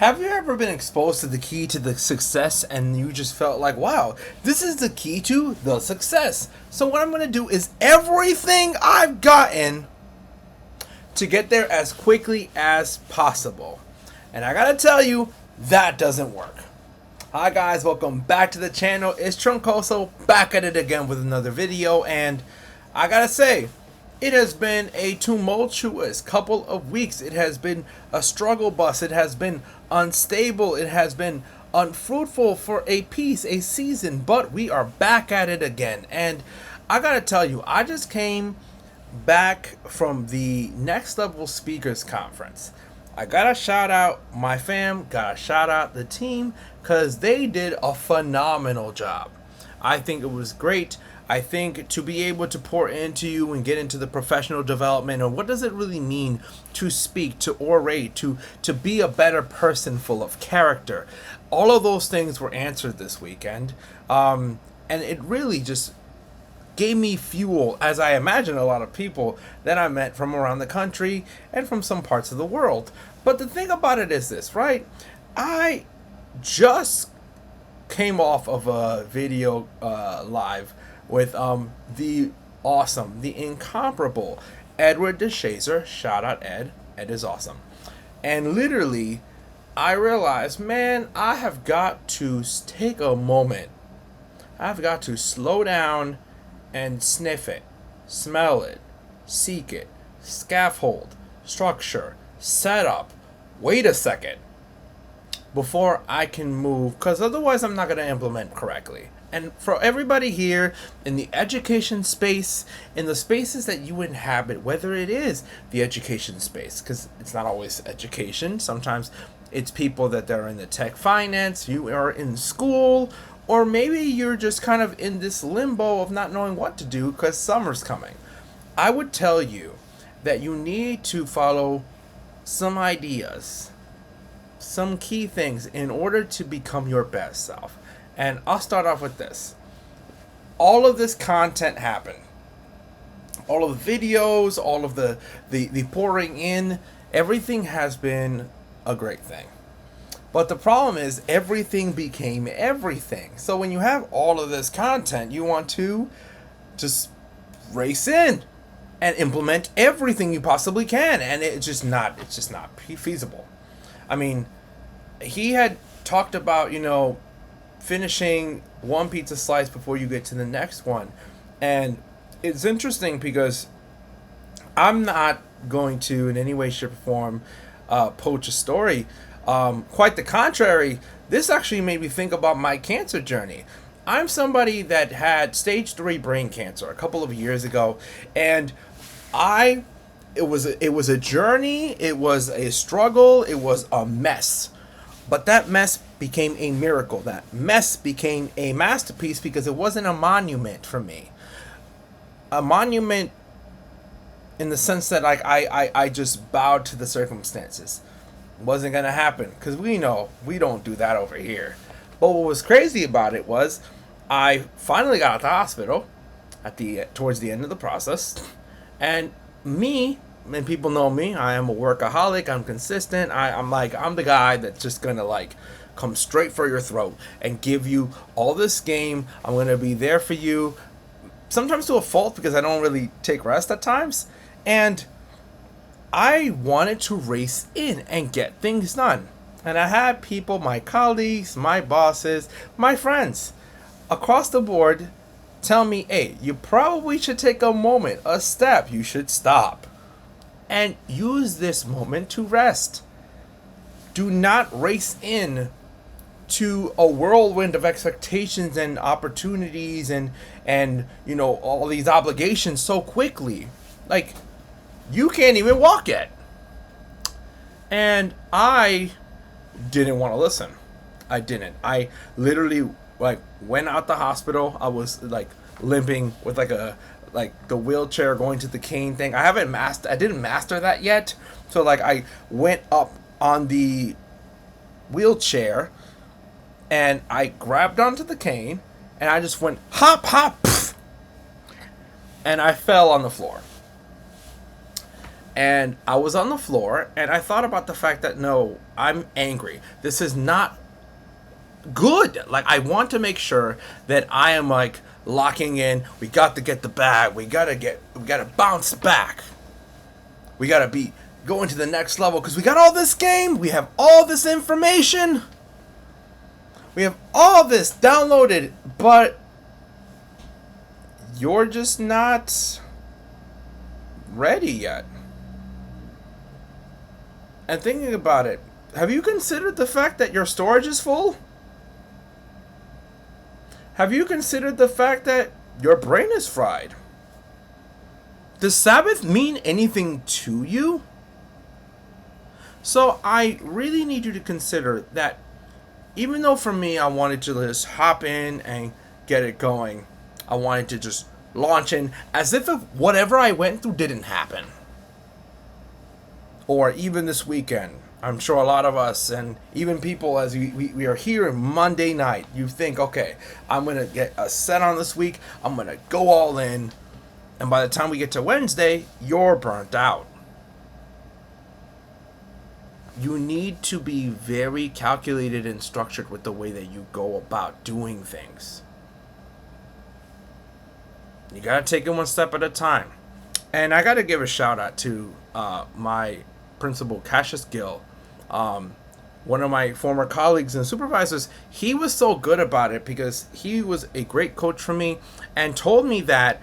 Have you ever been exposed to the key to the success and you just felt like, wow, this is the key to the success? So what I'm going to do is everything I've gotten to get there as quickly as possible. And I got to tell you, that doesn't work. Hi guys, welcome back to the channel. It's Troncoso, back at it again with another video. And I got to say, it has been a tumultuous couple of weeks. It has been a struggle bus. It has been unstable. It has been unfruitful for a season. But we are back at it again. And I gotta tell you, I just came back from the Next Level Speakers Conference. I gotta shout out my fam, gotta shout out the team, because they did a phenomenal job. I think it was great. I think to be able to pour into you and get into the professional development and what does it really mean to speak, to orate, to be a better person full of character. All of those things were answered this weekend. And it really just gave me fuel, as I imagine a lot of people that I met from around the country and from some parts of the world. But the thing about it is this, right? I just came off of a video live with the awesome, the incomparable Edward DeShazer. Shout out Ed. Ed is awesome. And literally, I realized, man, I have got to take a moment. I've got to slow down and sniff it, smell it, seek it, scaffold, structure, setup. Wait a second before I can move, because otherwise I'm not going to implement correctly. And for everybody here in the education space, in the spaces that you inhabit, whether it is the education space, because it's not always education, sometimes it's people that are in the tech finance, you are in school, or maybe you're just kind of in this limbo of not knowing what to do because summer's coming. I would tell you that you need to follow some ideas, some key things in order to become your best self. And I'll start off with this. All of this content happened. All of the videos, all of the pouring in, everything has been a great thing. But the problem is everything became everything. So when you have all of this content, you want to just race in and implement everything you possibly can. And it's just not feasible. I mean, he had talked about, finishing one pizza slice before you get to the next one. And it's interesting because I'm not going to in any way, shape, or form poach a story. Quite the contrary, this actually made me think about my cancer journey. I'm somebody that had stage 3 brain cancer a couple of years ago, and it was a journey, it was a struggle, it was a mess. But that mess became a miracle. That mess became a masterpiece because it wasn't a monument for me. A monument in the sense that I just bowed to the circumstances. It wasn't going to happen because we know we don't do that over here. But what was crazy about it was I finally got out of the hospital towards the end of the process. And and people know me, I am a workaholic, I'm consistent, I'm the guy that's just gonna come straight for your throat and give you all this game. I'm gonna be there for you, sometimes to a fault because I don't really take rest at times. And I wanted to race in and get things done. And I had people, my colleagues, my bosses, my friends across the board tell me, hey, you probably should take a moment, a step, you should stop and use this moment to rest. Do not race in to a whirlwind of expectations and opportunities and all these obligations so quickly. Like, you can't even walk yet. And I didn't want to listen. I didn't. I literally went out the hospital. I was limping with the wheelchair going to the cane thing. I didn't master that yet. So I went up on the wheelchair and I grabbed onto the cane and I just went hop, hop, pff, and I fell on the floor. And I was on the floor and I thought about the fact that no, I'm angry. This is not good. Like, I want to make sure that I am like locking in. We got to get the bag. We got to bounce back. We got to be going to the next level because we got all this game. We have all this information. We have all this downloaded, but you're just not ready yet. And thinking about it, have you considered the fact that your storage is full? Have you considered the fact that your brain is fried? Does Sabbath mean anything to you? So I really need you to consider that even though for me I wanted to just hop in and get it going, I wanted to just launch in as if whatever I went through didn't happen. Or even this weekend, I'm sure a lot of us and even people as we are here Monday night, you think, okay, I'm going to get a set on this week. I'm going to go all in. And by the time we get to Wednesday, you're burnt out. You need to be very calculated and structured with the way that you go about doing things. You got to take it one step at a time. And I got to give a shout out to my principal, Cassius Gill, one of my former colleagues and supervisors. He was so good about it because he was a great coach for me and told me that,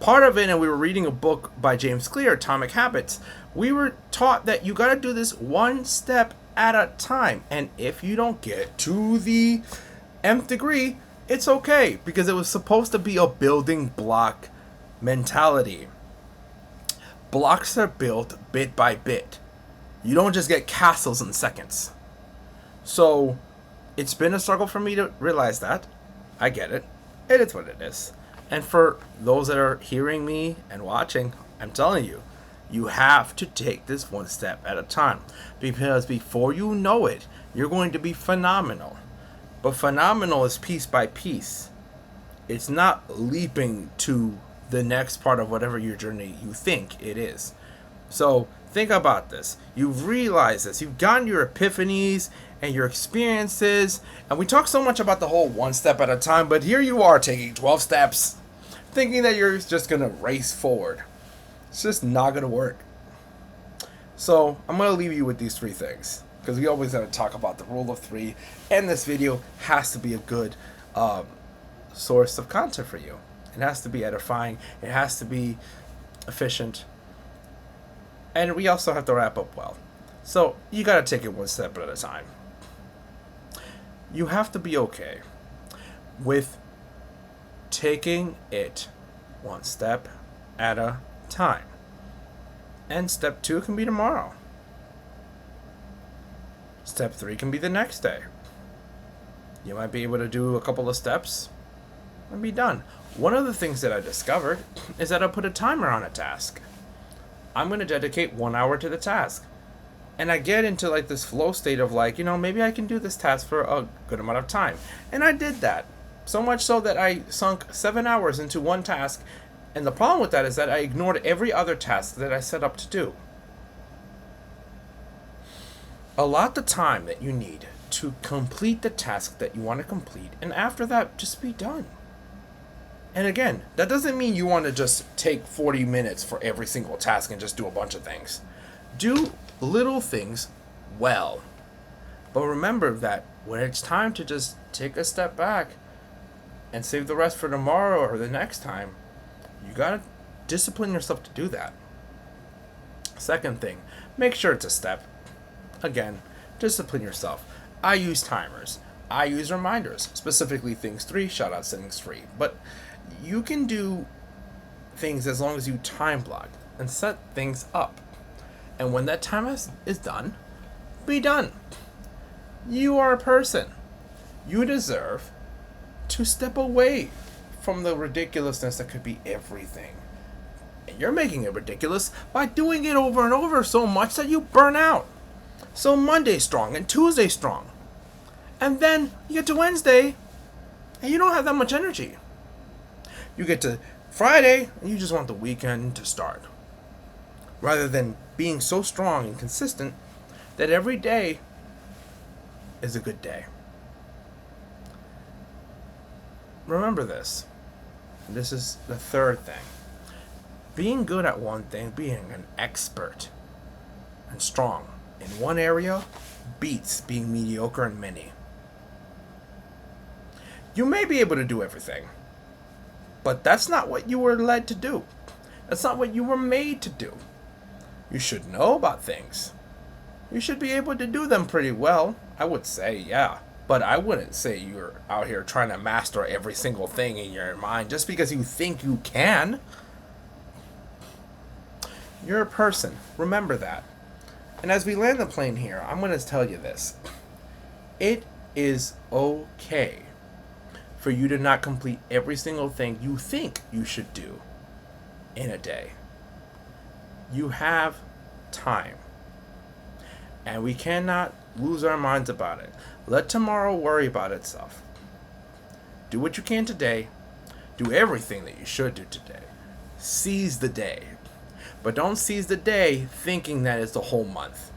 part of it, and we were reading a book by James Clear, Atomic Habits, we were taught that you got to do this one step at a time. And if you don't get to the nth degree, it's okay, because it was supposed to be a building block mentality. Blocks are built bit by bit. You don't just get castles in seconds. So it's been a struggle for me to realize that. I get it. It is what it is. And for those that are hearing me and watching, I'm telling you, you have to take this one step at a time. Because before you know it, you're going to be phenomenal. But phenomenal is piece by piece. It's not leaping to the next part of whatever your journey you think it is. So think about this. You've realized this. You've gotten your epiphanies and your experiences. And we talk so much about the whole one step at a time. But here you are taking 12 steps, thinking that you're just going to race forward. It's just not going to work. So I'm going to leave you with these three things, because we always have to talk about the rule of three. And this video has to be a good source of content for you. It has to be edifying. It has to be efficient. And we also have to wrap up well. So you got to take it one step at a time. You have to be okay with taking it one step at a time. And step 2 can be tomorrow. Step 3 can be the next day. You might be able to do a couple of steps and be done. One of the things that I discovered is that I put a timer on a task. I'm going to dedicate 1 hour to the task. And I get into like this flow state of like, maybe I can do this task for a good amount of time. And I did that. So much so that I sunk 7 hours into one task. And the problem with that is that I ignored every other task that I set up to do. Allot the time that you need to complete the task that you want to complete. And after that, just be done. And again, that doesn't mean you want to just take 40 minutes for every single task and just do a bunch of things. Do little things well. But remember that when it's time to just take a step back and save the rest for tomorrow or the next time, you got to discipline yourself to do that. Second thing, make sure it's a step. Again, discipline yourself. I use timers. I use reminders, specifically things 3, shout out things 3. But you can do things as long as you time block and set things up. And when that time is done, be done. You are a person. You deserve to step away from the ridiculousness that could be everything. And you're making it ridiculous by doing it over and over so much that you burn out. So Monday's strong and Tuesday's strong. And then you get to Wednesday and you don't have that much energy. You get to Friday and you just want the weekend to start. rather than being so strong and consistent that every day is a good day. Remember this. This is the third thing. Being good at one thing, being an expert and strong in one area, beats being mediocre in many. You may be able to do everything, but that's not what you were led to do. That's not what you were made to do. You should know about things. You should be able to do them pretty well, I would say, yeah. But I wouldn't say you're out here trying to master every single thing in your mind just because you think you can. You're a person. Remember that. And as we land the plane here, I'm going to tell you this. It is okay for you to not complete every single thing you think you should do in a day. You have time. And we cannot lose our minds about it. Let tomorrow worry about itself. Do what you can today. Do everything that you should do today. Seize the day. But don't seize the day thinking that it's the whole month.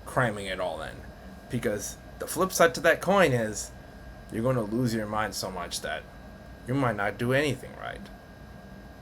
Cramming it all in. Because the flip side to that coin is you're going to lose your mind so much that you might not do anything right.